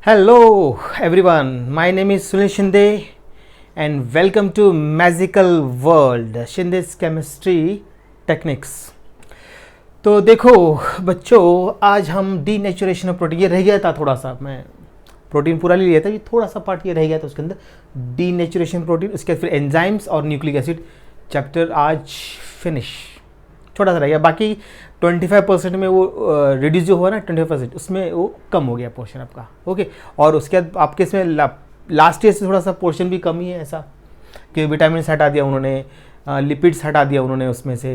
Hello everyone, my name is Sunil Shinde and welcome to Magical World, Shinde's Chemistry Techniques। तो देखो बच्चों, आज हम डीनेचुरेशन ऑफ प्रोटीन, ये रह गया था थोड़ा सा, मैं प्रोटीन पूरा ले लिया था, ये थोड़ा सा पार्ट ये रह गया था उसके अंदर, डीनेचुरेशन प्रोटीन। उसके बाद फिर एंजाइम्स और न्यूक्लिक एसिड चैप्टर आज फिनिश, छोटा सा रह गया। बाकी 25% में वो रिड्यूस जो हुआ ना 25%, उसमें वो कम हो गया पोर्शन आपका। ओके, और उसके बाद आपके इसमें लास्ट ईयर से थोड़ा सा पोर्शन भी कम ही है, ऐसा कि विटामिन हटा दिया उन्होंने, लिपिड्स हटा दिया उन्होंने उसमें से,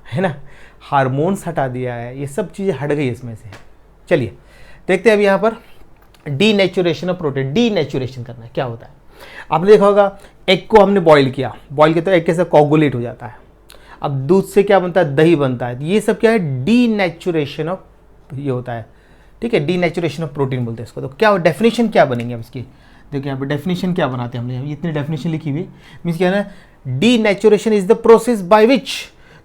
है ना, हार्मोन्स हटा दिया है, ये सब चीज़ें हट गई इसमें से। चलिए देखते हैं अब यहाँ पर डीनेचुरेशन ऑफ प्रोटीन। डीनेचुरेशन करना क्या होता है, आपने देखा होगा, एग को हमने बॉईल किया तो एग कैसे कोगुलेट हो जाता है। अब दूध से क्या बनता है, दही बनता है। ये सब क्या है, डीनेचुरेशन ऑफ, ये होता है, ठीक है, डीनेचुरेशन ऑफ प्रोटीन बोलते हैं इसको। तो क्या डेफिनेशन क्या बनेंगे अब इसकी, देखिए यहाँ पे डेफिनेशन क्या बनाते हैं हमने, इतनी डेफिनेशन लिखी हुई। मीन्स क्या है ना, denaturation is the process by which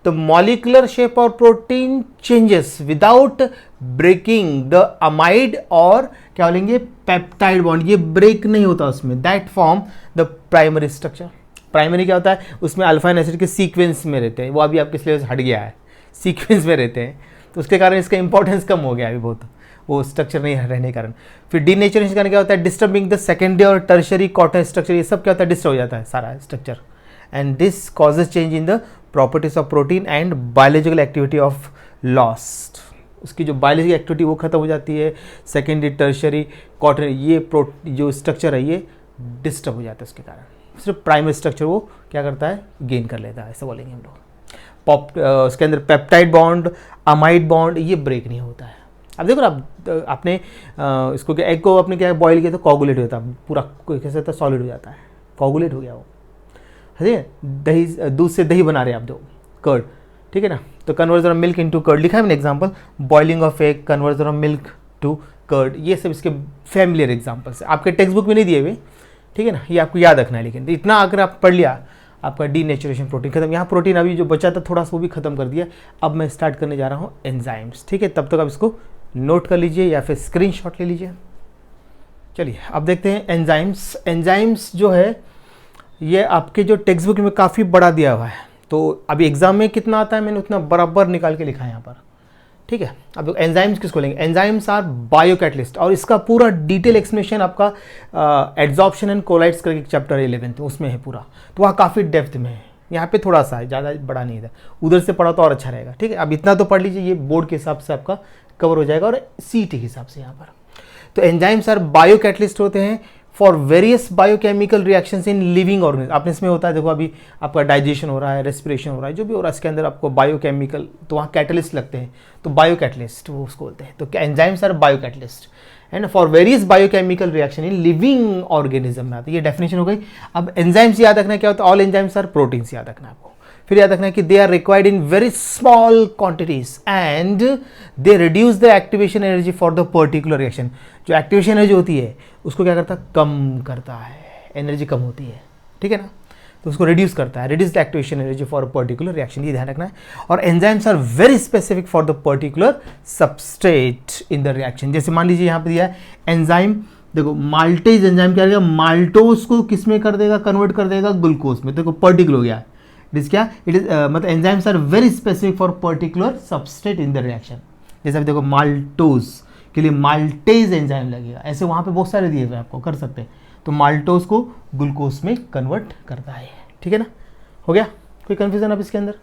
the molecular shape of protein changes without breaking the amide और क्या बोलेंगे पेप्टाइड बॉन्ड। ये ब्रेक नहीं होता उसमें, that form the primary structure. Primary क्या होता है, उसमें अल्फा एसिड के सीक्वेंस में रहते हैं, वो अभी आपके सिलेबस हट गया है, सीक्वेंस में रहते हैं, तो उसके कारण इसका इंपॉर्टेंस कम हो गया अभी बहुत, वो स्ट्रक्चर नहीं रहने के कारण। फिर डीनेचुरेशन करने क्या होता है, डिस्टर्बिंग द सेकेंडरी और टर्शरी कॉटन स्ट्रक्चर, ये सब क्या होता है, डिस्टर्ब हो जाता है सारा structure. And this causes change in the properties of protein and biological activity of lost. उसकी जो बायोलॉजिकल एक्टिविटी वो खत्म हो जाती है, सेकेंडरी टर्शरी कॉटन, ये जो स्ट्रक्चर है ये डिस्टर्ब हो जाता है उसके कारण। सिर्फ प्राइमरी स्ट्रक्चर वो क्या करता है, गेन कर लेता है, ऐसा बोलेंगे हम लोग। उसके अंदर पेप्टाइड बॉन्ड, अमाइड बॉन्ड, ये ब्रेक नहीं होता है। अब देखो ना, आपने इसको क्या, एग को आपने क्या बॉईल किया तो कोगुलेट हो जाता है, पूरा कैसे होता है, सॉलिड हो जाता है, कोगुलेट हो गया वो, है। दही, दूध से दही बना रहे हैं आप, दो कर्ड, ठीक है ना, तो conversion of milk into curd लिखा है मैंने example, boiling of egg, conversion of milk to curd, ये सब इसके फैमिलियर एग्जांपल्स है, आपके टेक्स्ट बुक में नहीं दिए हुए, ठीक है ना, ये आपको याद रखना है। लेकिन इतना अगर आप पढ़ लिया, आपका डीनेचुरेशन प्रोटीन खत्म। यहाँ प्रोटीन अभी जो बचा था थोड़ा सा वो भी खत्म कर दिया। अब मैं स्टार्ट करने जा रहा हूँ एंजाइम्स, ठीक है, तब तक आप इसको नोट कर लीजिए या फिर स्क्रीनशॉट ले लीजिए। चलिए अब देखते हैं एंजाइम्स। एंजाइम्स जो है ये आपके जो टेक्स्ट बुक में काफ़ी बड़ा दिया हुआ है, तो अभी एग्जाम में कितना आता है मैंने उतना बराबर निकाल के लिखा है यहाँ पर, ठीक है। अब एंजाइम्स किसको लेंगे, एंजाइम्स आर बायोकैटलिस्ट, और इसका पूरा डिटेल एक्सप्लेनेशन आपका एड्जॉर्प्शन एंड कोलाइड्स करके चैप्टर 11 उसमें है पूरा, तो वहाँ काफ़ी डेप्थ में है। यहाँ पे थोड़ा सा है, ज़्यादा बड़ा नहीं था, उधर से पढ़ा तो और अच्छा रहेगा, ठीक है। अब इतना तो पढ़ लीजिए, ये बोर्ड के हिसाब से आपका कवर हो जाएगा और सीटी के हिसाब से यहाँ पर। तो एंजाइम्स आर बायोकैटलिस्ट होते हैं for various biochemical reactions in living organism. आपने इसमें होता है, देखो अभी आपका डाइजेशन हो रहा है, रेस्पिरेशन हो रहा है, जो भी हो रहा है, इसके अंदर आपको बायोकेमिकल, तो वहाँ कैटलिस्ट लगते हैं, तो बायोकैटलिस्ट वो उसको बोलते हैं। तो enzymes are biocatalyst and for various biochemical reaction in living organism में आती है, ये डेफिनेशन हो गई। अब एंजाइम्स याद रखना क्या होता है, ऑल एंजाइम्स आर प्रोटीन्स याद रखना है आपको। फिर याद रखना है कि they are required in very small quantities and they reduce the activation energy for the particular reaction. जो एक्टिवेशन एनर्जी होती है उसको क्या करता है, कम करता है, एनर्जी कम होती है, ठीक है ना, तो उसको रिड्यूस करता है, reduce the activation energy for a particular reaction, ये ध्यान रखना है। और enzymes are very specific for the particular substrate in the reaction. जैसे मान लीजिए यहाँ पे दिया है एंजाइम, देखो माल्टेज एंजाइम क्या करेगा, माल्टोज को किस में कर देगा, कन्वर्ट कर देगा ग्लूकोज में, देखो पर्टिकुलर हो गया। इट इज क्या, इट इज मतलब enzymes are very specific for particular substrate in the reaction. जैसे आप देखो माल्टोज के लिए माल्टेज एंजाइम लगेगा, ऐसे वहाँ पे बहुत सारे दिए हुए आपको, कर सकते हैं। तो माल्टोज को ग्लूकोज में कन्वर्ट करता है, ठीक है ना, हो गया, कोई कन्फ्यूजन अब इसके अंदर,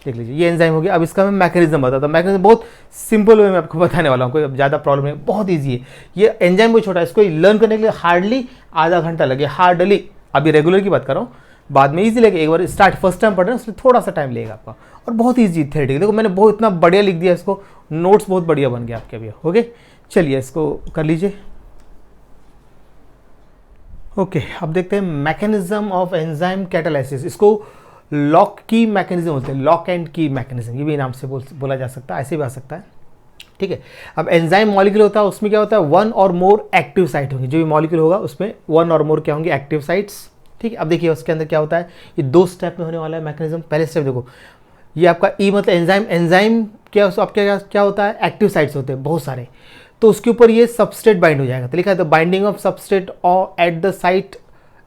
देख लीजिए ये एंजाइम हो गया। अब इसका मैं मैकेनिज्म बताता हूँ, मैकेनिज्म बहुत सिंपल वे में आपको बताने वाला हूँ, कोई ज़्यादा प्रॉब्लम नहीं, बहुत ईजी है। ये एंजाइम बहुत छोटा है, इसको लर्न करने के लिए हार्डली आधा घंटा लगे, हार्डली। अभी रेगुलर की बात कर रहा हूँ, बाद में ईजी लगे, एक बार स्टार्ट फर्स्ट टाइम पढ़ रहे हैं उसमें थोड़ा सा टाइम लगेगा आपका, और बहुत ईजी थेरेटिकल। देखो मैंने बहुत इतना बढ़िया लिख दिया इसको, नोट्स बहुत बढ़िया बन गया आपके अभी, ओके। चलिए इसको कर लीजिए, ओके। अब देखते हैं मैकेनिज्म ऑफ एंजाइम कैटालाइसिस। इसको लॉक की मैकेनिज्म बोलते हैं, लॉक एंड की मैकेनिज्म, ये भी नाम से बोला जा सकता है, ऐसे भी आ सकता है, ठीक है। अब एंजाइम मॉलिक्यूल होता है, उसमें क्या होता है, वन और मोर एक्टिव साइट होंगे, जो भी मॉलिक्यूल होगा उसमें वन और मोर क्या होंगे, एक्टिव साइट्स, ठीक है। अब देखिए उसके अंदर क्या होता है, ये दो स्टेप में होने वाला है मैकेनिज्म। पहले स्टेप देखो, ये आपका ई मतलब एंजाइम, एंजाइम क्या आपके क्या होता है, एक्टिव साइट्स होते हैं बहुत सारे। तो उसके ऊपर ये सबस्ट्रेट बाइंड हो जाएगा। तो लिखा है the binding of substrate at the site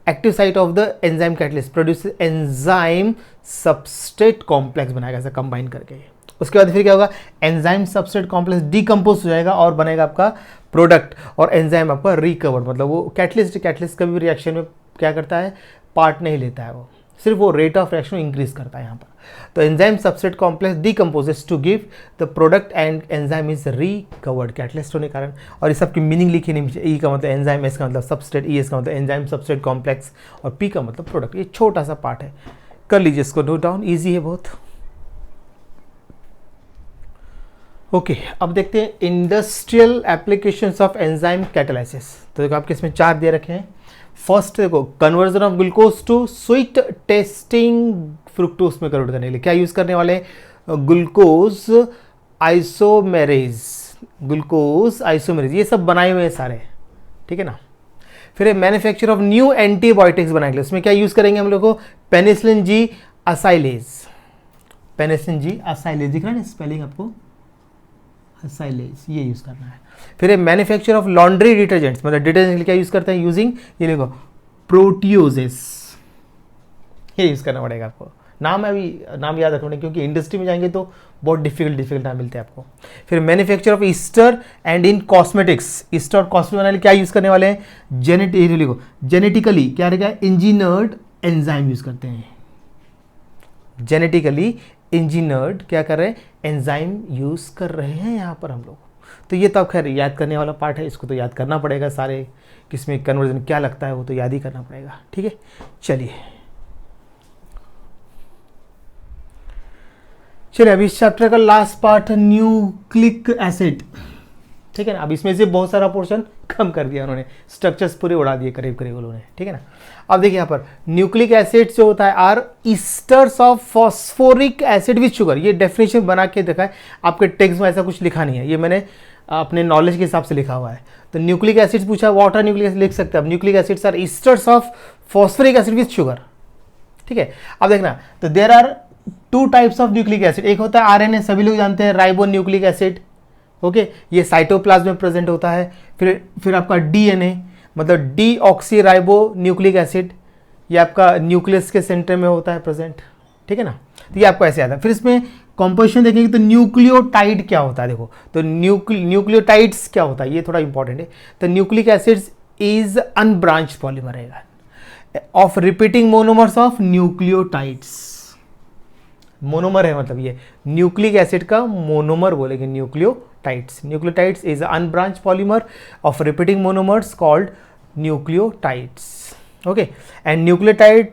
active site of the enzyme catalyst produce enzyme substrate complex बनाएगा ऐसा कंबाइन करके। उसके बाद फिर क्या होगा, एंजाइम सबस्ट्रेट कॉम्प्लेक्स डिकम्पोज हो जाएगा और बनेगा आपका प्रोडक्ट, और एंजाइम आपका रिकवर्ड, मतलब वो कैटलिस्ट कभी भी रिएक्शन में क्या करता है, पार्ट नहीं लेता है, वो सिर्फ वो रेट ऑफ रिएक्शन इंक्रीज करता है यहाँ पर। तो enzyme substrate complex decomposes to give the product and enzyme is recovered catalyst होने के कारण। और इस सब की मीनिंग लिखी नहीं, ई का मतलब एंजाइम, एस का मतलब सबस्ट्रेट, ई एस का मतलब एंजाइम सबस्ट्रेट कॉम्प्लेक्स, और पी का मतलब प्रोडक्ट। ये छोटा सा पार्ट है, कर लीजिए इसको नोट डाउन, ईजी है बहुत। ओके अब देखते हैं industrial applications of enzyme catalysis. तो देखो आपके इसमें 4 दे रखे हैं। फर्स्ट देखो, conversion of glucose to sweet tasting fructose में कन्वर्ट करने के लिए क्या यूज करने वाले हैं, ग्लूकोज आइसोमेरेज, ग्लूकोज आइसोमेरेज, ये सब बनाए हुए हैं सारे, ठीक है ना। फिर मैन्युफैक्चर ऑफ न्यू एंटीबायोटिक्स बनाने के लिए उसमें क्या यूज करेंगे हम लोग को, पेनिसिलिन जी असाइलेज, पेनिसिलिन जी असाइलेज, दिख रहा है ना स्पेलिंग आपको, असाइलेज, ये यूज करना है। फिर मैन्युफैक्चर ऑफ लॉन्ड्री डिटर्जेंट्स, मतलब डिटर्जेंट के लिए क्या यूज करते हैं, यूजिंग ये देखो प्रोटियोजेस, ये यूज करना पड़ेगा आपको। नाम है अभी, नाम याद रखना क्योंकि इंडस्ट्री में जाएंगे तो बहुत डिफिकल्ट नाम मिलते हैं आपको। फिर manufacture of Easter and in cosmetics, Easter और कॉस्मेटिक बनाने के लिए क्या यूज करने वाले हैं, जेनेटिकली क्या रहेगा, इंजीनियर्ड एंजाइम यूज करते हैं, जेनेटिकली इंजीनियर्ड क्या कर रहे हैं, एंजाइम यूज कर रहे हैं यहाँ पर हम लोग। तो ये तो खैर याद करने वाला पार्ट है, इसको तो याद करना पड़ेगा सारे, किसमें कन्वर्जन क्या लगता है वो तो याद ही करना पड़ेगा, ठीक है। चलिए अभी इस चैप्टर का लास्ट पार्ट है न्यूक्लिक एसिड, ठीक है ना। अब इसमें से बहुत सारा पोर्शन कम कर दिया उन्होंने, स्ट्रक्चर्स पूरे उड़ा दिए करीब करीब उन्होंने, ठीक है ना। अब देखिए यहाँ पर न्यूक्लिक एसिड जो होता है are esters of phosphoric acid with sugar, ये डेफिनेशन बना के देखा है, आपके टेक्स्ट में ऐसा कुछ लिखा नहीं है, ये मैंने अपने नॉलेज के हिसाब से लिखा हुआ है। तो न्यूक्लिक एसिड पूछा, व्हाट आर न्यूक्लिक एसिड लिख सकते हैं, अब nucleic acids are esters of phosphoric acid with sugar, ठीक है। अब देखना, तो there are 2 types of nucleic acid, एक होता है आरएनए, सभी लोग जानते हैं, राइबो न्यूक्लिक एसिड, ओके, ये साइटोप्लाज्म में प्रेजेंट होता है। फिर आपका डीएनए मतलब डीऑक्सी राइबो न्यूक्लिक एसिड, ये आपका न्यूक्लियस के सेंटर में होता है प्रेजेंट, ठीक है ना। तो ये आपको ऐसे आता है। फिर इसमें कॉम्पोजिशन देखेंगे तो न्यूक्लियोटाइड क्या होता है, देखो तो न्यूक्लियोटाइड्स क्या होता है, ये थोड़ा इंपॉर्टेंट है। तो nucleic acids is unbranched polymer रहेगा of repeating monomers of nucleotides, monomer है मतलब ये न्यूक्लिक एसिड का मोनोमर बोलेंगे nucleotides. Nucleotides is unbranch polymer of repeating monomers called nucleotides, okay. And nucleotide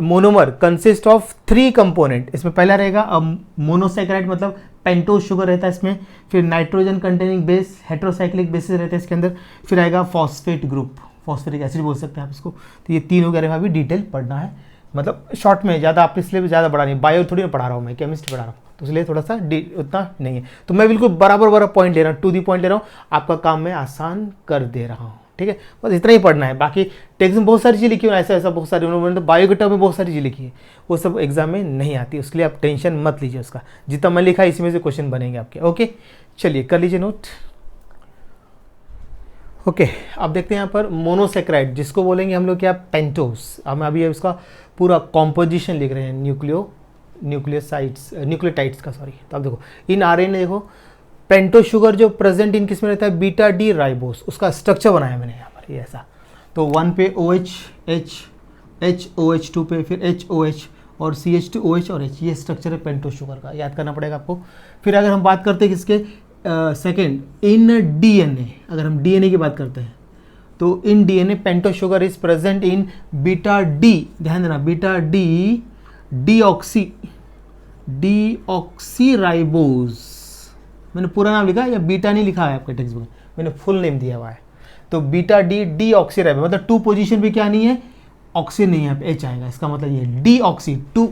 monomer consist of 3 component, इसमें पहला रहेगा monosaccharide मतलब पेंटोज शुगर रहता है इसमें, फिर nitrogen containing base heterocyclic basis रहता है इसके अंदर, फिर आएगा फॉस्फेट ग्रुप, फॉस्फेटिक एसिड बोल सकते हैं आप इसको। तो ये 3 वगैरह में भी डिटेल पढ़ना है, मतलब शॉर्ट में, ज़्यादा आप इसलिए ज़्यादा बड़ा नहीं, बायो थोड़ी ना पढ़ा रहा हूँ मैं, केमिस्ट्री पढ़ा रहा हूँ, तो इसलिए थोड़ा सा उतना नहीं है। तो मैं बिल्कुल बराबर पॉइंट ले रहा हूँ, टू दी पॉइंट ले रहा हूँ, आपका काम मैं आसान कर दे रहा हूँ, ठीक है। बस इतना ही पढ़ना है, बाकी टेक्स्ट में बहुत सारी चीज़ लिखी है, ऐसा बहुत सारी, उन्होंने तो बायो के टर्म में बहुत सारी चीज़ लिखी है, वो सब एग्जाम में नहीं आती, उसके लिए आप टेंशन मत लीजिए उसका, जितना मैं लिखा है इसमें से क्वेश्चन बनेंगे आपके, ओके। चलिए कर लीजिए नोट, ओके। अब देखते हैं यहाँ पर मोनोसेक्राइड, जिसको बोलेंगे हम लोग क्या, पेंटोज। हम अभी उसका पूरा कॉम्पोजिशन लिख रहे हैं न्यूक्लियोटाइड्स का, सॉरी। तो अब देखो इन आरएनए देखो पेंटो शुगर जो प्रेजेंट इन किस में रहता है, बीटा डी राइबोस, उसका स्ट्रक्चर बनाया मैंने यहाँ पर ये ऐसा। तो 1 पे OH H OH 2 पे फिर HOH और CH2OH और H, ये स्ट्रक्चर है पेंटो शुगर का, याद करना पड़ेगा आपको। फिर अगर हम बात करते हैं किसके, सेकेंड इन डीएनए, अगर हम डीएनए की बात करते हैं तो in DNA pento sugar is present in beta D, ध्यान देना बीटा डी डीऑक्सी राइबोज, मैंने पूरा नाम लिखा है या बीटा नहीं लिखा है आपके टेक्स्ट बुक में, मैंने फुल नेम दिया हुआ है। तो बीटा डी डीऑक्सी राइबोज मतलब 2 पोजीशन पे क्या नहीं है, ऑक्सी नहीं है, H आएगा, इसका मतलब ये डीऑक्सी 2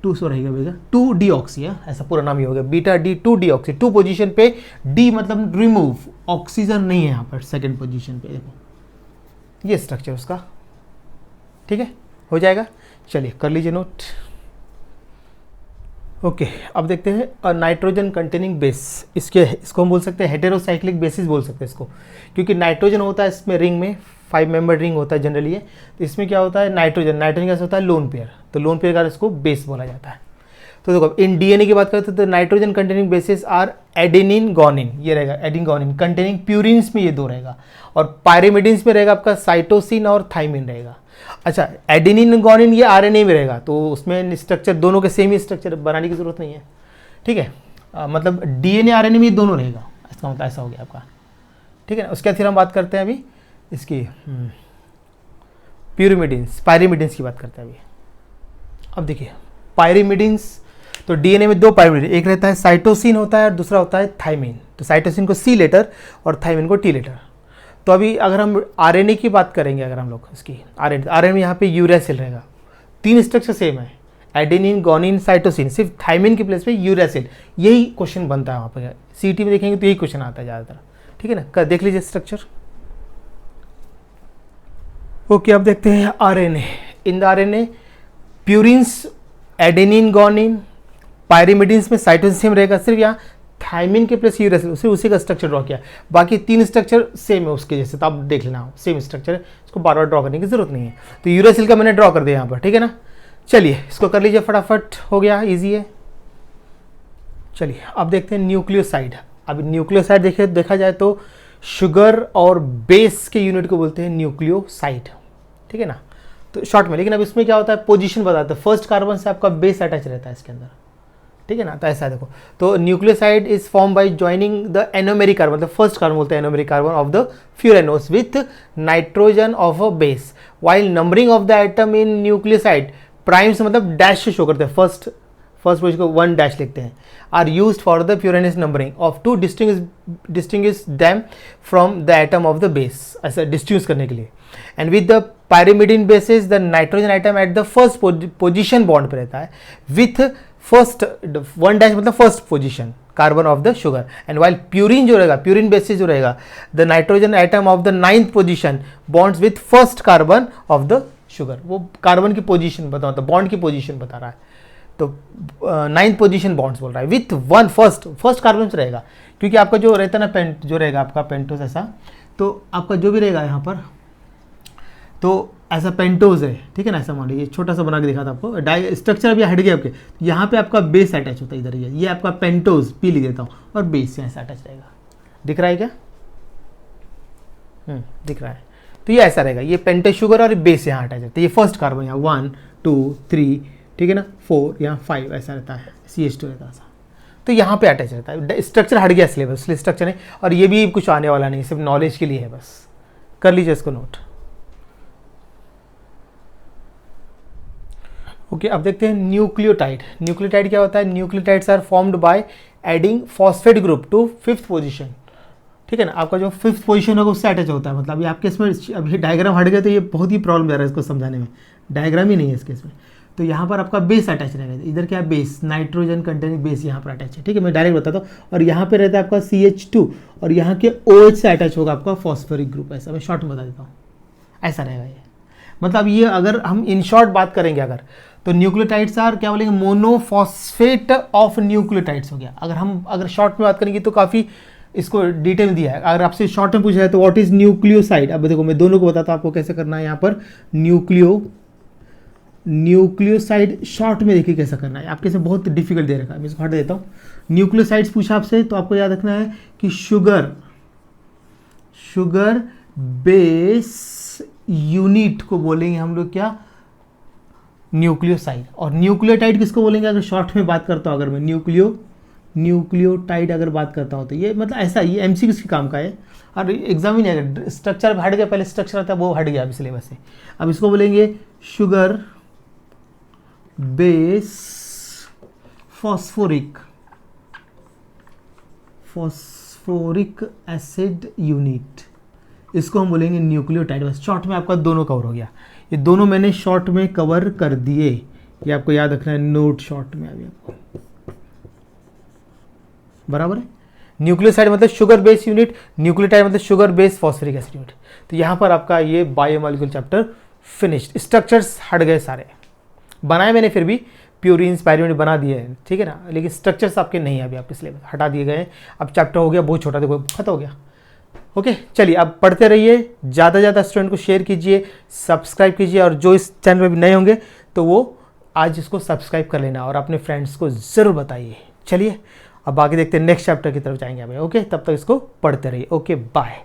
सो रहेगा भैया 2 डीऑक्सी है, ऐसा पूरा नाम ही हो गया, बीटा डी 2 डीऑक्सी, 2 पोजीशन पे, डी मतलब रिमूव, ऑक्सीजन नहीं है यहाँ पर सेकंड पोजीशन पे, देखो ये स्ट्रक्चर उसका, ठीक है, हो जाएगा। चलिए कर लीजिए नोट। ओके अब देखते हैं नाइट्रोजन कंटेनिंग बेस। इसको हम बोल सकते हैं हेटेरोसाइक्लिक बेसिस बोल सकते हैं इसको, क्योंकि नाइट्रोजन होता है इसमें रिंग में 5 मेंबर रिंग होता है जनरली है। तो इसमें क्या होता है नाइट्रोजन कैसे होता है लोन पेयर, तो लोन पेयर का इसको बेस बोला जाता है। तो देखो इन डीएनए की बात करते हैं तो nitrogen containing bases are adenine guanine, ये रहेगा एडिन गोनिन कंटेनिंग प्यूरिन्स में ये 2 रहेगा, और पायरिमिडिन्स में रहेगा आपका साइटोसिन और थाइमिन रहेगा। अच्छा एडेनिन गोनिन ये आरएनए में रहेगा, तो उसमें स्ट्रक्चर दोनों के सेम ही स्ट्रक्चर बनाने की जरूरत नहीं है, ठीक है। मतलब डीएनए आरएनए में दोनों रहेगा, इसका मतलब ऐसा हो गया आपका, ठीक है ना। उसके बाद फिर हम बात करते हैं अभी इसकी प्यूरिमिडिन्स पायरिमिडिन्स की बात करते हैं अभी। अब देखिए पायरिमिडिन्स, तो डीएनए में 2 पायरिमिडिन, एक रहता है साइटोसिन होता है और दूसरा होता है थाइमिन। तो साइटोसिन को सी लेटर और थाइमिन को टी लेटर। तो अभी अगर हम आरएनए की बात करेंगे, अगर हम लोग इसकी आरएनए में यहाँ पे यूरेसिल रहेगा, 3 स्ट्रक्चर सेम है एडेनिन गोनिन साइटोसिन, सिर्फ थाइमिन के प्लेस पे यूरेसिल। यही क्वेश्चन बनता है वहाँ पर, सीटी में देखेंगे तो यही क्वेश्चन आता है ज़्यादातर, ठीक है ना। देख लीजिए स्ट्रक्चर। ओके अब देखते हैं RNA. In the RNA purines adenine guanine, pyrimidines में साइटोसिन रहेगा, सिर्फ यहाँ थाइमिन के प्लस यूरेसिल सिर्फ उसी का स्ट्रक्चर ड्रॉ किया, बाकी 3 स्ट्रक्चर सेम है उसके जैसे। तो आप देख लेना सेम स्ट्रक्चर है, इसको बार बार ड्रॉ करने की जरूरत नहीं है। तो यूरेसिल का मैंने ड्रॉ कर दिया यहाँ पर, ठीक है ना। चलिए इसको कर लीजिए फटाफट, हो गया इजी है। चलिए अब देखते हैं न्यूक्लियोसाइड। अब न्यूक्लियोसाइड देखा जाए तो शुगर और बेस के यूनिट को बोलते हैं न्यूक्लियोसाइड, ठीक है ना, तो शॉर्ट में। लेकिन अब इसमें क्या होता है पोजीशन बताते हैं, फर्स्ट कार्बन से आपका बेस अटैच रहता है इसके अंदर, ठीक है ना। तो ऐसा देखो, तो nucleoside is form by joining the anomeric carbon, मतलब फर्स्ट कार्बन बोलते हैं anomeric carbon of the furanose with nitrogen of a base. While numbering of the atom in nucleoside primes मतलब डैश से शो करते हैं, फर्स्ट पोजिशन को 1 dash लिखते हैं, are used for the furanose numbering of to distinguish them from the atom of the base, ऐसा distinguish करने के लिए। And with the pyrimidine basis the nitrogen item at the first position bond पे रहता है with first 1 dash मतलब first position carbon of the sugar. And while purine जो रहेगा, प्यूरिन बेसिस जो रहेगा, the nitrogen item of the 9th position bonds with first carbon of the sugar. वो carbon की पोजीशन बता रहा है, बॉन्ड की पोजीशन बता रहा है, तो 9th पोजीशन बॉन्ड्स बोल रहा है विथ 1 फर्स्ट कार्बन से रहेगा। क्योंकि आपका जो रहता है ना जो रहेगा आपका पेंटोस ऐसा, तो आपका जो भी रहेगा यहाँ पर तो ऐसा पेंटोज है, ठीक है ना। ऐसा मान लीजिए छोटा सा बना के दिखा था आपको, स्ट्रक्चर अभी हट गया आपके, यहाँ पे आपका बेस अटैच होता है इधर, ये आपका पेंटोज पी लिख देता हूँ, और बेस यहाँ से अटैच रहेगा। दिख रहा है क्या? दिख रहा है। तो ये ऐसा रहेगा, ये पेंटोज शुगर और बेस यहाँ अटैच होता है। ये फर्स्ट कार्बन यहाँ 1 2 3, ठीक है ना, 4 यहाँ 5 ऐसा रहता है, CH2 रहता है ऐसा। तो यहाँ पे अटैच रहता है, स्ट्रक्चर हट गया सिलेबस, इसलिए स्ट्रक्चर नहीं, और ये भी कुछ आने वाला नहीं, सिर्फ नॉलेज के लिए है, बस कर लीजिए इसको नोट। ओके अब देखते हैं न्यूक्लियोटाइड। न्यूक्लियोटाइड क्या होता है? Nucleotides are formed by adding phosphate group to 5th position, ठीक है ना। आपका जो 5th पोजीशन होगा उससे अटैच होता है, मतलब अभी आपके इसमें अभी डायग्राम हट गया तो ये बहुत ही प्रॉब्लम दे रहा है इसको समझाने में, डायग्राम ही नहीं है इसके इसमें। तो यहाँ पर आपका बेस अटैच रहेगा, इधर क्या बेस, नाइट्रोजन कंटेनिंग बेस यहाँ पर अटैच है, ठीक है, मैं डायरेक्ट बताता हूँ। और यहाँ पे रहता है आपका CH2 और यहाँ के OH से अटैच होगा आपका फॉस्फोरिक ग्रुप, ऐसा मैं शॉर्ट में बता देता हूँ, ऐसा रहेगा ये। मतलब ये अगर हम इन शॉर्ट बात करेंगे अगर, तो न्यूक्लियोटाइड्स आर क्या बोलेंगे, मोनोफॉस्फेट ऑफ न्यूक्लियोटाइड्स हो गया। अगर शॉर्ट में बात करेंगे तो काफ़ी इसको डिटेल दिया है। अगर आपसे शॉर्ट में पूछा है तो व्हाट इज न्यूक्लियोसाइड, अब देखो मैं दोनों को बताता हूँ आपको कैसे करना है। यहाँ पर न्यूक्लियोसाइड शॉर्ट में देखिए कैसा करना है, आपके से बहुत डिफिकल्ट दे रखा है, मैं इसको हटा देता हूँ। न्यूक्लियोसाइड्स पूछा आपसे तो आपको याद रखना है कि शुगर बेस यूनिट को बोलेंगे हम लोग क्या, न्यूक्लियोसाइड। और न्यूक्लियोटाइड किसको बोलेंगे अगर शॉर्ट में बात करता हूँ, अगर मैं न्यूक्लियोटाइड अगर बात करता हूँ तो ये मतलब ऐसा, ये MCQ के काम का है और एग्जाम ही नहीं आएगा। स्ट्रक्चर हट गया, पहले स्ट्रक्चर आता है वो हट गया अभी सिलेबस से। अब इसको बोलेंगे sugar base phosphoric acid unit, इसको हम बोलेंगे न्यूक्लियोटाइड। बस शॉर्ट में आपका दोनों कवर हो गया, ये दोनों मैंने शॉर्ट में कवर कर दिए, ये आपको याद रखना है नोट शॉर्ट में अभी आपको, बराबर है। न्यूक्लियोसाइड मतलब शुगर बेस यूनिट, न्यूक्लियोटाइड मतलब sugar base phosphoric acid unit. तो यहाँ पर आपका ये बायोमॉलिक्यूल चैप्टर फिनिश्ड। स्ट्रक्चर्स हट गए सारे, बनाए मैंने फिर भी प्यूरिन्स पायरिन बना दिए हैं, ठीक है ना, लेकिन स्ट्रक्चर्स आपके नहीं है अभी, आपके सिलेबस हटा दिए गए हैं। अब चैप्टर हो गया बहुत छोटा, देखो खत्म हो गया। ओके चलिए, अब पढ़ते रहिए, ज़्यादा से ज़्यादा स्टूडेंट को शेयर कीजिए, सब्सक्राइब कीजिए, और जो इस चैनल पर भी नए होंगे तो वो आज इसको सब्सक्राइब कर लेना और अपने फ्रेंड्स को ज़रूर बताइए। चलिए अब आगे देखते हैं, नेक्स्ट चैप्टर की तरफ जाएंगे अभी। ओके, तब तक इसको पढ़ते रहिए। Okay bye.